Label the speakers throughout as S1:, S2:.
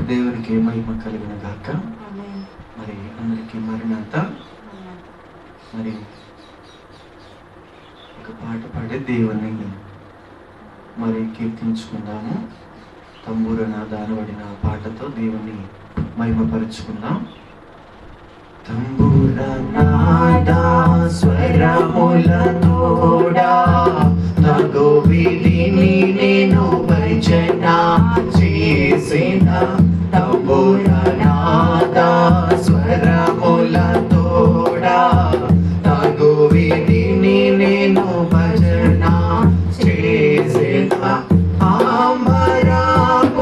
S1: దేవునికి మహిమ కలుగును గాక. మరి అందరికీ మరణాత. మరి ఒక పాట పాడి దేవుని మరి కీర్తించుకుందాము. తంబూర నాదానబడిన పాటతో దేవుని మహిమపరుచుకుందాం. తంబూర నాదా స్వరముల తోడా తగో విధిని నేను భజన చేసిన. తంబూర నాదా స్వరముల తోడా తగో విధిని నేను భజన చేసిన. ఆంబరామునకే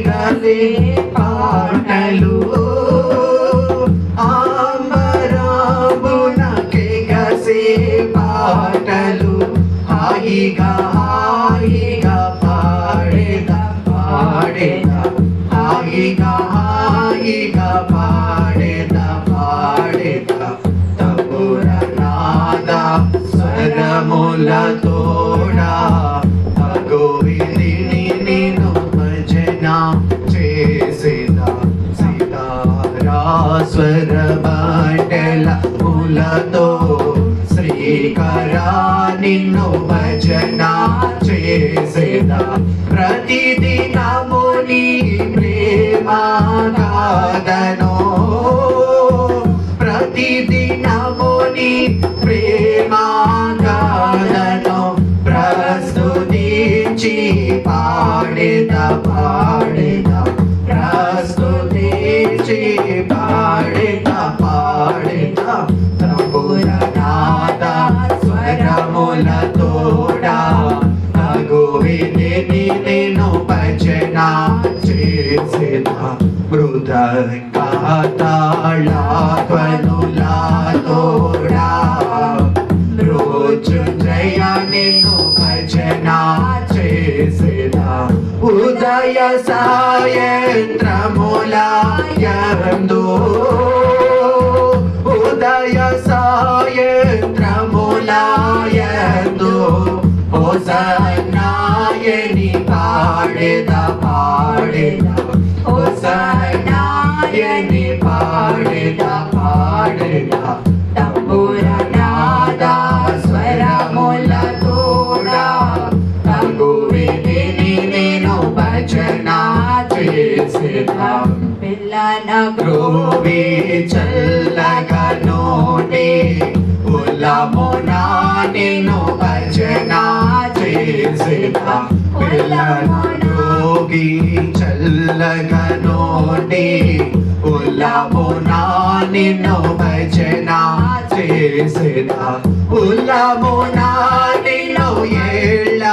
S1: గలే పాటలు, ఆంబరామునకే గసే పాటలు, హాయిగా హాయిగా పాడేదా పాడేదా, హాయిగా హాయిగా పాడేదా పాడేదా. తంబుర నాదా స్వరముల తోడా తగో విధిని నేను భజన చేసేదా. సీతారా స్వర మండల ములతో శ్రీకరా నిన్ను భజన చేసేదా. ప్రతిదినము నీ ప్రేమ గాథను, ప్రతిదినము నీ ప్రేమ గాథను ప్రస్తుతించి పాడేదా పాడేదా, ప్రస్తుతించి పాడేదా పాడేదా. తంబుర నాదా స్వరముల తోడా తగో విధిని నేను భజన చేసేదా. మృదంగ తాళధ్వనుల తోడా మృత్యుంజయ నిన్ను భజన చేసేదా. ఉదయ సాయంత్రముల యందు, ఉదయ సాయంత్రముల యందు హోసన్నాయని పాడేదా పాడేదా, హోసన్నాయని పాడేదా పాడేదా. తంబుర నాదా స్వరముల తోడా తగో విధిని నేను భజన చేసేదా. పిల్లన గ్రోవి చల్లగా నోటి ఉల్లమునా నిన్ను భజన చేసేదా. పిల్లన గ్రోవి చల్లగా నోటి ఉల్లమునా నిన్ను భజన చేసేదా. ఉల్లమునా నిన్ను ఏళ్ళ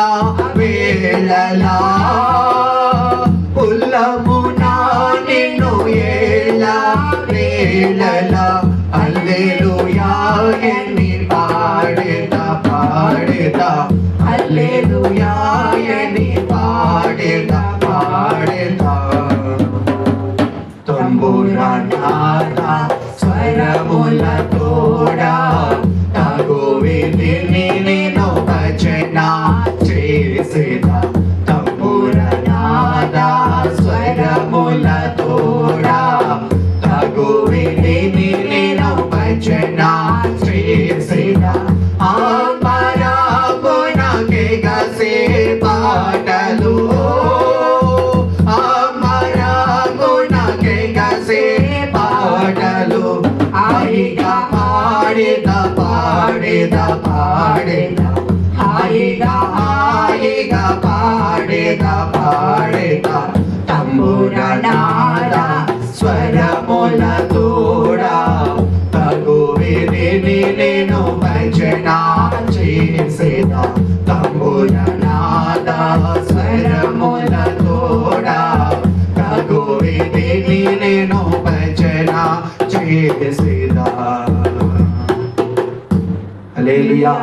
S1: వేళలా, ఉల్లమునా నిన్ను ఏళ్ళ వేళలా హల్లెలూయా ఎన్ని పాడేదా పాడేదా, హల్లెలూయా ఎన్ని పాడేదా పాడేదా. తంబుర నాదా స్వరముల తోడా తగో విధిని నేను భజన చేసేదా. తంబుర నాదా స్వరముల తోడా తగో విధిని నేను భజన చేసేదా. ఆంబరామునకే గసే పాటలు, ఆంబరామునకే గసే పాటలు, హాయిగా పాడేదా పాడేదా పాడేదా, హాయిగా హాయిగా పాడేదా పాడేదా. తంబుర నాదా స్వరముల తోడా తగో విధిని నేను భజన చేసేదా. తంబుర నాదా స్వరముల తోడా తగో విధిని నేను భజన చేసేదా. హల్లెలూయా.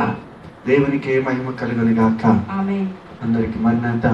S1: దేవునికి మహిమ కలుగును గాక.
S2: ఆమేన్.
S1: అందరికి మరణాత.